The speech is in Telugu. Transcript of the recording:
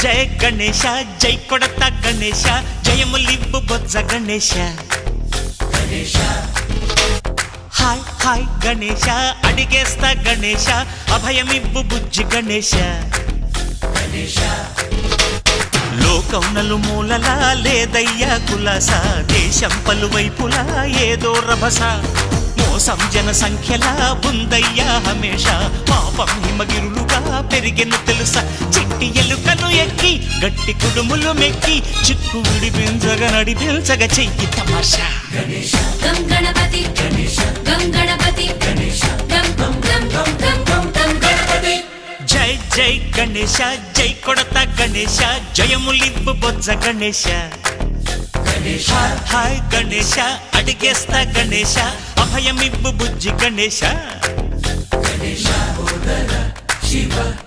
జయ గణేశ జై కొడత గణేశ జయములివ్వు బొజ్జ గణేశ హాయ్ హాయ్ గణేశ అడిగేస్తా గణేశ అభయమివ్వు బుజ్జి గణేశ లోకం నలుమూలలా లేదయ్యా కులాస దేశం పలువైపులా ఏదో రభస మోసం జన సంఖ్యలా ఉందయ్యా హమేష పాపం హిమగిరులుగా పెరిగెను తెలుసా చిట్టి ఎలుకను ఎక్కి గట్టి కుడుములు మెక్కి చిక్కు విడిపించగ నడిపించగ చెయ్యి తమాషా గం గణపతి గం గణపతి గం గం గం గం గం గం గం గణపతి జై జై గణేశ జై కొడత గణేశ జయములివ్వు బొజ్జ గణేశ హాయ్ హాయ్ గణేశ అడిగేస్తా గణేశ అభయమివ్వు బుజ్జి గణేశ